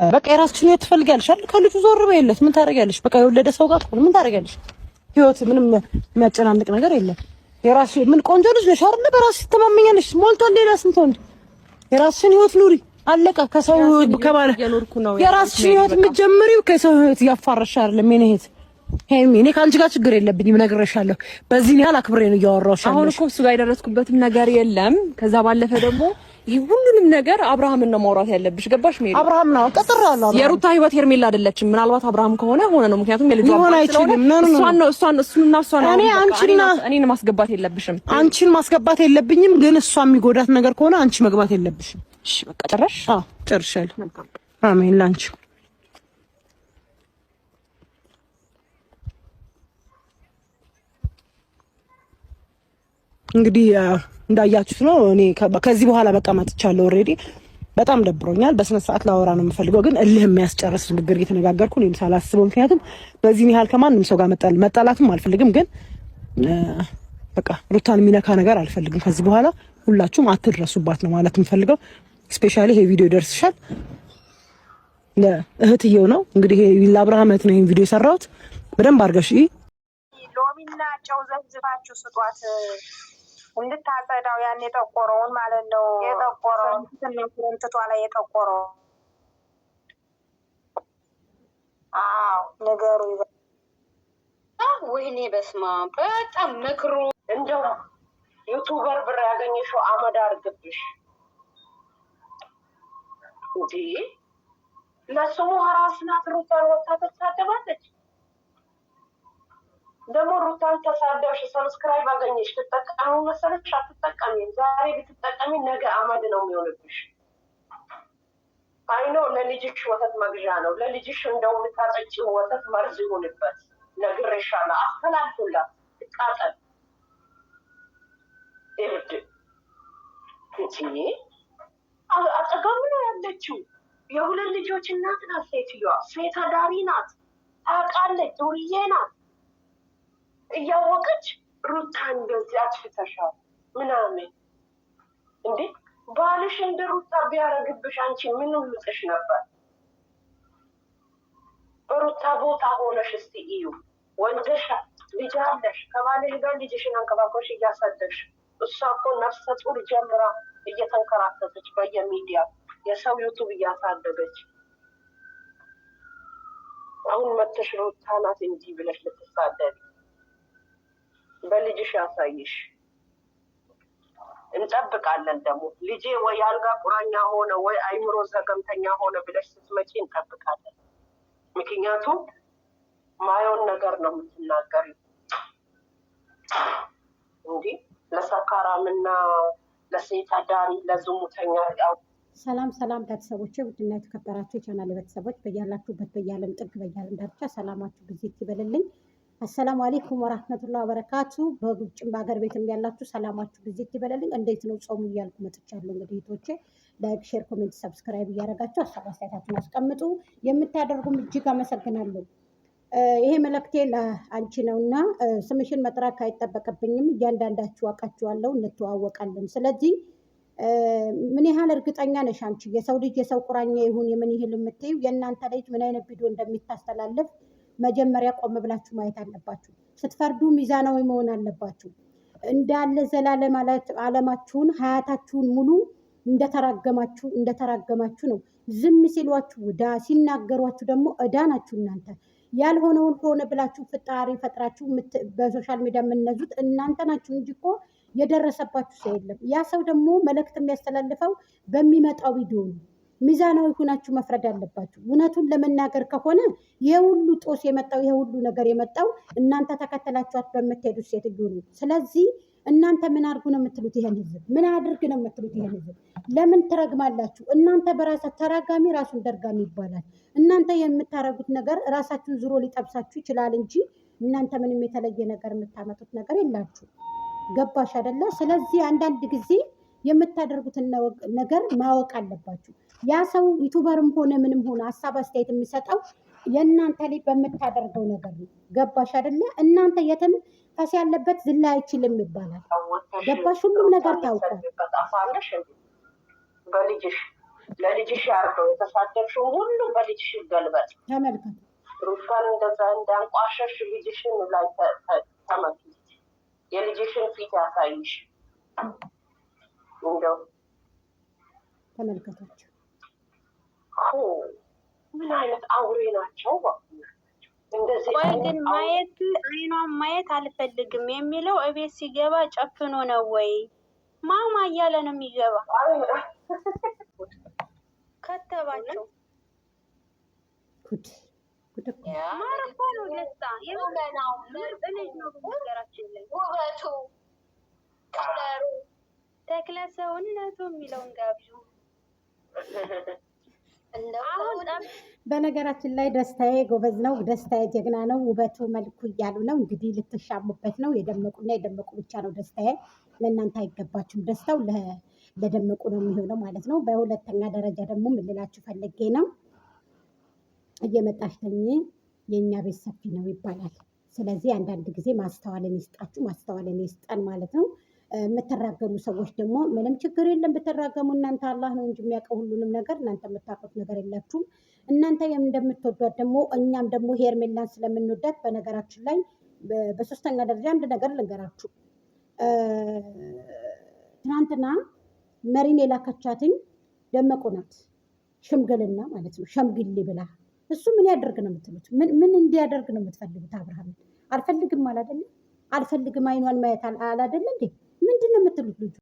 በቃ የራስሽን ህይወት ትፈልጊያለሽ አይደል? ከልጁ ዞር በይለት። ምን ታደርጊያለሽ? በቃ የወለደ ሰው ጋር ምን ታደርጊያለሽ? ህይወት ምንም የሚያጨናንቅ ነገር የለም። የራስሽ ምን ቆንጆ ልጅ ነሽ አይደል? በራስሽ ትተማመኛለሽ። ሞልቷል። ሌላ ስንት ወንድ የራስሽን ህይወት ኑሪ። አለቀ። ከሰው ከባለ የራስሽን ህይወት የምትጀምሪው ከሰው ህይወት እያፋረሽ አይደለም። የኔ እህት ሄሚ፣ እኔ ከአንቺ ጋር ችግር የለብኝም፣ እነግርሻለሁ። በዚህ ያህል አክብሬ ነው እያወራሁሽ። አሁን እኮ እሱ ጋር የደረስኩበትም ነገር የለም። ከዛ ባለፈ ደግሞ ይህ ሁሉንም ነገር አብርሃምን ነው ማውራት ያለብሽ። ገባሽ? ሜሪ አብርሃም ነው ቀጥራለሁ። የሩታ ህይወት ሄርሜላ አይደለችም። ምናልባት አብርሃም ከሆነ ሆነ ነው። ምክንያቱም የልጇ አባት ስለሆነ እኔን ማስገባት የለብሽም። አንቺን ማስገባት የለብኝም፣ ግን እሷ የሚጎዳት ነገር ከሆነ አንቺ መግባት የለብሽም። እሺ በቃ ጨረሽ? አዎ ጨርሻለሁ። አሜን ላንቺ። እንግዲህ እንዳያችሁት ነው። እኔ ከዚህ በኋላ በቃ መጥቻለሁ። ኦሬዲ በጣም ደብሮኛል። በስነ ስርዓት ላወራ ነው የምፈልገው፣ ግን እልህ የሚያስጨርስ ንግግር እየተነጋገርኩ ነው ሳላስበው። ምክንያቱም በዚህ ያህል ከማንም ሰው ጋር መጣላትም አልፈልግም፣ ግን በቃ ሩታን የሚነካ ነገር አልፈልግም። ከዚህ በኋላ ሁላችሁም አትድረሱባት ነው ማለት የምፈልገው። ስፔሻሊ ይሄ ቪዲዮ ይደርስሻል ለእህትየው ነው እንግዲህ ለአብርሃም እህት ነው ይሄን ቪዲዮ የሰራሁት። በደንብ አድርገሽ ሎሚና ጨው ዘፍዝፋችሁ ስጧት እንድታጸዳው ያን የጠቆረውን ማለት ነው። የጠቆረውን ፍርንትቷ ላይ የጠቆረው ነገሩ ወይኔ በስማ በጣም ምክሩ እንደው ዩቱበር ብር ያገኘሽው አመድ አርግብሽ እንዴ! ለስሙ ራስ ናት። ሩታን ወጣ ተሳደባለች። ደግሞ ሩታን ተሳደብሽ ሰብስክራይብ አገኘሽ ትጠቀሙ መሰለሽ? አትጠቀሚም። ዛሬ ብትጠቀሚ ነገ አመድ ነው የሚሆንብሽ። አይኖ ለልጅሽ ወተት መግዣ ነው። ለልጅሽ እንደው የምታጠጪው ወተት መርዝ ይሁንበት። ነግሬሻለሁ። አስተላልፉላት ትቃጠል። እብድ እንጂ አጠገቡ ነው ያለችው። የሁለት ልጆች እናት ናት ሴትዮዋ። ሴት አዳሪ ናት። ታውቃለች። ዱርዬ ናት። እያወቀች ሩታን እንደዚህ አትፍተሻል ምናምን እንዴ! ባልሽ እንደ ሩታ ቢያረግብሽ አንቺ ምን ልጥሽ ነበር? በሩታ ቦታ ሆነሽ እስቲ እዩ። ወንደሻ ልጅ አለሽ። ከባልሽ ጋር ልጅሽን አንከባከብሽ እያሳደግሽ። እሷ እኮ ነፍሰ ጡር ጀምራ እየተንከራተተች በየሚዲያ የሰው ዩቱብ እያሳደገች አሁን መተሽ ሩታ ናት እንዲህ ብለሽ ልትሳደቢ። በልጅሽ ያሳይሽ። እንጠብቃለን። ደግሞ ልጄ ወይ አልጋ ቁራኛ ሆነ ወይ አይምሮ ዘገምተኛ ሆነ ብለሽ ስትመጪ እንጠብቃለን። ምክንያቱም ማየውን ነገር ነው የምትናገሪ እንጂ ለሰካራምና ለሴት አዳሪ ለዝሙተኛ ያው። ሰላም ሰላም ቤተሰቦቼ፣ ውድና የተከበራችሁ የቻናል ቤተሰቦች በያላችሁበት በያለም ጥግ በያለም ዳርቻ ሰላማችሁ ብዜት ይበልልኝ። አሰላሙ አለይኩም ወራህመቱላሂ ወበረካቱ። በውጭም በሀገር ቤትም ያላችሁ ሰላማችሁ ብዜት ይበልልኝ። እንዴት ነው ጾሙ እያልኩ መጥቻለሁ። እንግዲህ እህቶቼ ላይክ፣ ሼር፣ ኮሜንት፣ ሰብስክራይብ እያደረጋችሁ ሀሳብ አስተያየታችሁን አስቀምጡ። የምታደርጉም እጅግ አመሰግናለሁ። ይሄ መልእክቴ ለአንቺ ነውና ስምሽን መጥራት አይጠበቅብኝም። እያንዳንዳችሁ አውቃችኋለሁ፣ እንተዋወቃለን። ስለዚህ ምን ያህል እርግጠኛ ነሽ አንቺ የሰው ልጅ የሰው ቁራኛ ይሁን የምን ይህል የምትይው የእናንተ ልጅ ምን አይነት ቪዲዮ እንደሚታስተላልፍ መጀመሪያ ቆም ብላችሁ ማየት አለባችሁ። ስትፈርዱ ሚዛናዊ መሆን አለባችሁ። እንዳለ ዘላለም ዓለማችሁን ሀያታችሁን ሙሉ እንደተራገማችሁ ነው። ዝም ሲሏችሁ ዕዳ ሲናገሯችሁ ደግሞ ዕዳ ናችሁ እናንተ። ያልሆነውን ሆነ ብላችሁ ፍጣሪ ፈጥራችሁ በሶሻል ሚዲያ የምነዙት እናንተ ናችሁ እንጂ እኮ የደረሰባችሁ ሰው የለም። ያ ሰው ደግሞ መልእክት የሚያስተላልፈው በሚመጣው ቪዲዮ ነው። ሚዛናዊ ሆናችሁ መፍረድ አለባችሁ። እውነቱን ለመናገር ከሆነ የሁሉ ጦስ የመጣው የሁሉ ነገር የመጣው እናንተ ተከተላችኋት በምትሄዱት ሴትዮ ነው። ስለዚህ እናንተ ምን አድርጉ ነው የምትሉት? ይሄን ህዝብ ምን አድርግ ነው የምትሉት? ይሄን ህዝብ ለምን ትረግማላችሁ? እናንተ በራሳችሁ ተራጋሚ ራሱን ደርጋሚ ይባላል። እናንተ የምታረጉት ነገር ራሳችሁን ዙሮ ሊጠብሳችሁ ይችላል እንጂ እናንተ ምንም የተለየ ነገር የምታመጡት ነገር የላችሁ። ገባሽ አይደለ? ስለዚህ አንዳንድ ጊዜ የምታደርጉትን ነገር ማወቅ አለባችሁ። ያ ሰው ዩቱበርም ሆነ ምንም ሆነ ሀሳብ አስተያየት የሚሰጠው የእናንተ ላይ በምታደርገው ነገር ነው። ገባሽ አይደለ? እናንተ የትም ፈስ ያለበት ዝላ አይችልም ይባላል። ገባሽ? ሁሉም ነገር ታውቋል። በልጅሽ ለልጅሽ ያርገው። የተሳደብሽው ሁሉ በልጅሽ ይገልበጥ። ተመልከቱ። ሩታን እንደዛ እንዳንቋሸሽ ልጅሽን ላይ ተመልከት። የልጅሽን ፊት ያሳይሽ። እንደው ተመልከቷቸው። ምን አይነት አውሬ ናቸው! እንደዚህ ቆይ ግን አይኗን ማየት አልፈልግም የሚለው እቤት ሲገባ ጨፍኖ ነው ወይ ማማ እያለ ነው የሚገባ? ከተባቸው ማረፎ ነው ደስታ የምገናው ምርጥ ልጅ ነው። በነገራችን ላይ ውበቱ ከለሩ ተክለ ሰውነቱ የሚለውን ጋብዙ። በነገራችን ላይ ደስታዬ ጎበዝ ነው፣ ደስታዬ ጀግና ነው፣ ውበቱ መልኩ እያሉ ነው እንግዲህ ልትሻሙበት ነው። የደመቁና የደመቁ ብቻ ነው ደስታዬ። ለእናንተ አይገባችሁም። ደስታው ለደመቁ ነው የሚሆነው ማለት ነው። በሁለተኛ ደረጃ ደግሞ የምልላችሁ ፈልጌ ነው እየመጣሽ ተኝ የእኛ ቤት ሰፊ ነው ይባላል። ስለዚህ አንዳንድ ጊዜ ማስተዋልን ይስጣችሁ፣ ማስተዋልን ይስጠን ማለት ነው። የምትራገሙ ሰዎች ደግሞ ምንም ችግር የለም ብትራገሙ፣ እናንተ አላህ ነው እንጂ የሚያውቀው ሁሉንም ነገር፣ እናንተ የምታውቁት ነገር የላችሁም። እናንተ እንደምትወዷት ደግሞ እኛም ደግሞ ሄርሜላን ስለምንወዳት፣ በነገራችን ላይ በሶስተኛ ደረጃ አንድ ነገር ልንገራችሁ። ትናንትና መሪን የላከቻትኝ ደመቁ ናት፣ ሽምግልና ማለት ነው። ሸምግሌ ብላ እሱ ምን ያደርግ ነው የምትሉት? ምን እንዲያደርግ ነው የምትፈልጉት? አብርሃምን አልፈልግም አላደለም፣ አልፈልግም አይኗን ማየት አላደለ እንዴ? ምንድን ነው የምትሉት ልጁ?